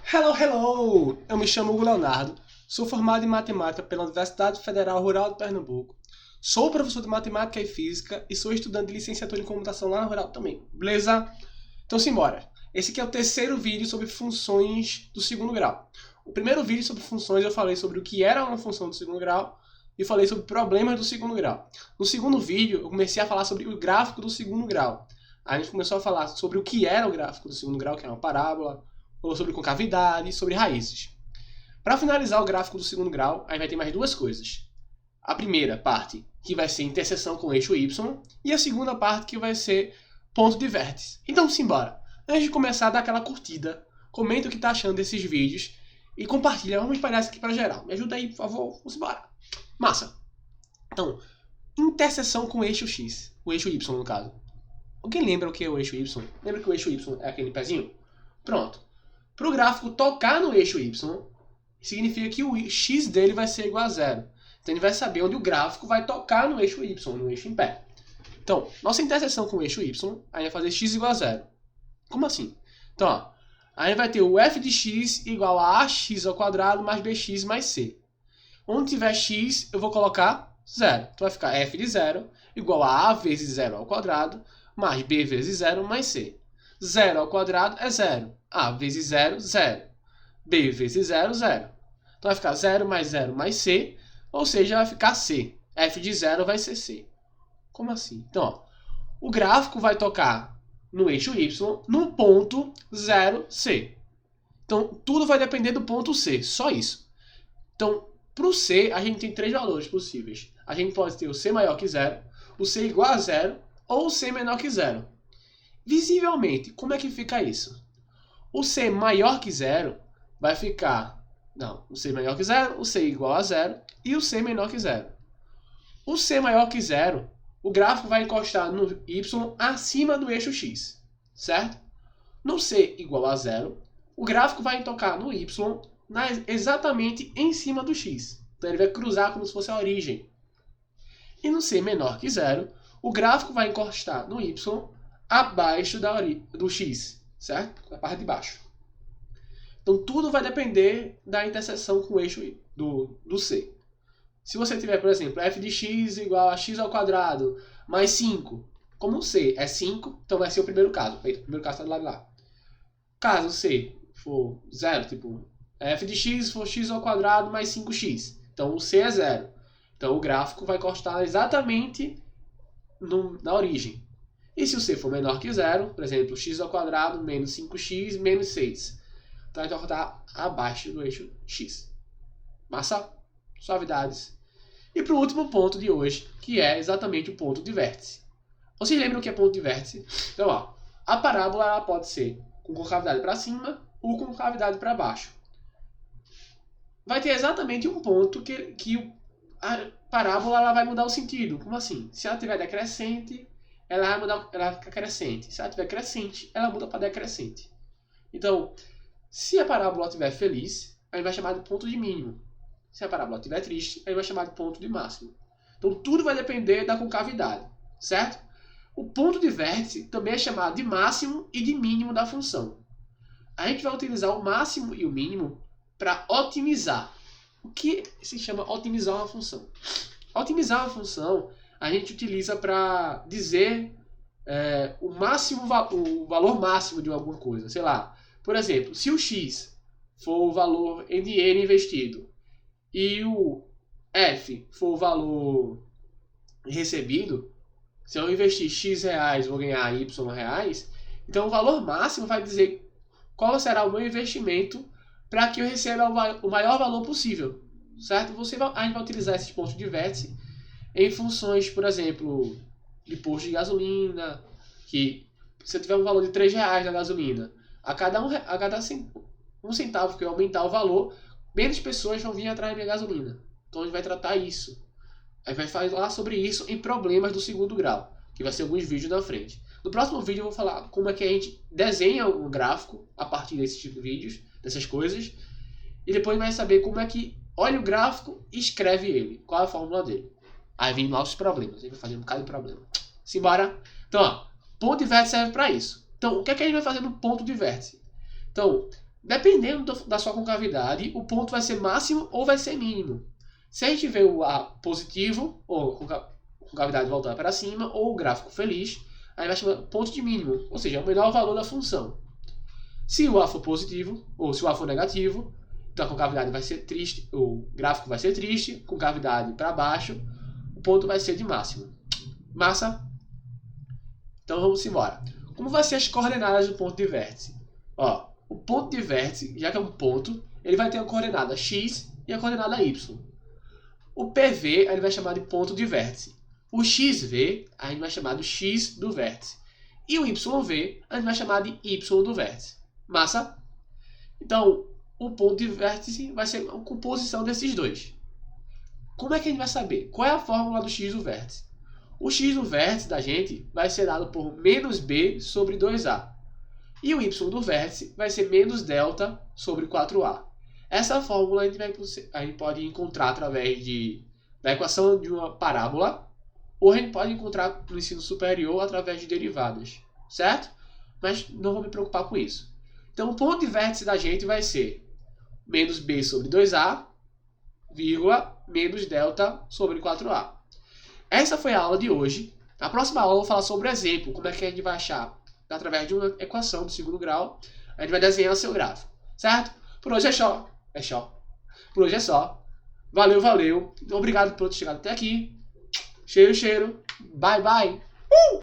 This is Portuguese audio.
Hello, hello! Eu me chamo Hugo Leonardo, sou formado em matemática pela Universidade Federal Rural de Pernambuco, sou professor de matemática e física e sou estudante de licenciatura em computação lá na Rural também, beleza? Então simbora! Esse aqui é o terceiro vídeo sobre funções do segundo grau. O primeiro vídeo sobre funções eu falei sobre o que era uma função do segundo grau e falei sobre problemas do segundo grau. No segundo vídeo eu comecei a falar sobre o gráfico do segundo grau. A gente começou a falar sobre o que era o gráfico do segundo grau, que era uma parábola, falou sobre concavidade, sobre raízes. Para finalizar o gráfico do segundo grau, a gente vai ter mais duas coisas. A primeira parte, que vai ser interseção com o eixo Y, e a segunda parte, que vai ser ponto de vértice. Então, simbora. Antes de começar, dá aquela curtida, comenta o que tá achando desses vídeos e compartilha. Vamos espalhar isso aqui para geral. Me ajuda aí, por favor. Vamos embora. Massa. Então, interseção com o eixo X. O eixo Y, no caso. Alguém lembra o que é o eixo Y? Lembra que o eixo Y é aquele pezinho? Pronto. Para o gráfico tocar no eixo Y, significa que o x dele vai ser igual a zero. Então ele vai saber onde o gráfico vai tocar no eixo Y, no eixo em pé. Então, nossa interseção com o eixo Y, aí vai fazer x igual a zero. Como assim? Então, ó, aí vai ter o f de x igual a ax ao quadrado mais bx mais c. Onde tiver x, eu vou colocar zero. Então vai ficar f de zero igual a vezes zero ao quadrado mais b vezes zero mais c. 0 ao quadrado é 0. A vezes 0, 0. B vezes 0, 0. Então vai ficar 0 mais 0 mais C, ou seja, vai ficar C. F de 0 vai ser C. Como assim? Então, ó, o gráfico vai tocar no eixo Y no ponto 0C. Então, tudo vai depender do ponto C, só isso. Então, para o C, a gente tem três valores possíveis. A gente pode ter o C maior que 0, o C igual a 0 ou o C menor que 0. Visivelmente, como é que fica isso? O C maior que 0 vai ficar... Não, o C maior que 0, o C igual a 0 e o C menor que 0. O C maior que 0, o gráfico vai encostar no Y acima do eixo X, certo? No C igual a 0, o gráfico vai tocar no Y exatamente em cima do X. Então ele vai cruzar como se fosse a origem. E no C menor que 0, o gráfico vai encostar no Y abaixo do X, certo? Na parte de baixo. Então tudo vai depender da interseção com o eixo do C. Se você tiver, por exemplo, f de x igual a x ao quadrado mais 5, como o C é 5, então vai ser o primeiro caso. O primeiro caso está do lado de lá. Caso o C for 0, tipo, f de x for x ao quadrado mais 5x. Então o C é 0. Então o gráfico vai encostar exatamente na origem. E se o C for menor que 0, por exemplo, x ao quadrado menos 5x menos 6. Então a gente vai rodar abaixo do eixo x. Massa? Suavidades. E para o último ponto de hoje, que é exatamente o ponto de vértice. Vocês lembram o que é ponto de vértice? Então, ó, a parábola ela pode ser com concavidade para cima ou com concavidade para baixo. Vai ter exatamente um ponto que a parábola ela vai mudar o sentido. Como assim? Se ela tiver decrescente, ela vai ficar crescente. Se ela tiver crescente, ela muda para decrescente. Então, se a parábola estiver feliz, a gente vai chamar de ponto de mínimo. Se a parábola estiver triste, a gente vai chamar de ponto de máximo. Então, tudo vai depender da concavidade, certo? O ponto de vértice também é chamado de máximo e de mínimo da função. A gente vai utilizar o máximo e o mínimo para otimizar. O que se chama otimizar uma função? Otimizar uma função a gente utiliza para dizer o valor máximo de alguma coisa. Sei lá, por exemplo, se o x for o valor de n investido e o f for o valor recebido, se eu investir x reais vou ganhar y reais, então o valor máximo vai dizer qual será o meu investimento para que eu receba o maior valor possível, certo? A gente vai utilizar esses pontos de vértice em funções, por exemplo, de posto de gasolina, que se eu tiver um valor de 3 reais na gasolina, a cada um centavo que eu aumentar o valor, menos pessoas vão vir atrás da minha gasolina. Então a gente vai tratar isso. A gente vai falar sobre isso em problemas do segundo grau, que vai ser alguns vídeos na frente. No próximo vídeo eu vou falar como é que a gente desenha um gráfico a partir desses tipos de vídeos, dessas coisas, e depois vai saber como é que olha o gráfico e escreve ele, qual é a fórmula dele. Aí vem lá os problemas, a gente vai fazer um bocado de problema. Simbora? Então, ó, ponto de vértice serve para isso. Então, o que é que a gente vai fazer no ponto de vértice? Então, Dependendo da sua concavidade, o ponto vai ser máximo ou vai ser mínimo. Se a gente vê o A positivo, ou concavidade voltar para cima, ou o gráfico feliz, aí vai chamar ponto de mínimo, ou seja, o menor valor da função. Se o A for positivo, ou se o A for negativo, então a concavidade vai ser triste, o gráfico vai ser triste, concavidade para baixo, o ponto vai ser de máximo. Massa? Então vamos embora. Como vai ser as coordenadas do ponto de vértice? Ó, o ponto de vértice, já que é um ponto, ele vai ter a coordenada x e a coordenada y. O PV a gente vai chamar de ponto de vértice. O XV a gente vai chamar de x do vértice. E o YV a gente vai chamar de y do vértice. Massa? Então, o ponto de vértice vai ser a composição desses dois. Como é que a gente vai saber? Qual é a fórmula do x do vértice? O x do vértice da gente vai ser dado por menos b sobre 2a. E o y do vértice vai ser menos delta sobre 4a. Essa fórmula a gente pode encontrar através da equação de uma parábola, ou a gente pode encontrar no ensino superior através de derivadas, certo? Mas não vou me preocupar com isso. Então o ponto de vértice da gente vai ser menos b sobre 2a, vírgula, menos delta sobre 4a. Essa foi a aula de hoje. Na próxima aula eu vou falar sobre o exemplo, como é que a gente vai achar, através de uma equação do segundo grau, a gente vai desenhar o seu gráfico, certo? Por hoje é só. Por hoje é só. Valeu, valeu. Obrigado por ter chegado até aqui. Cheiro, cheiro. Bye, bye.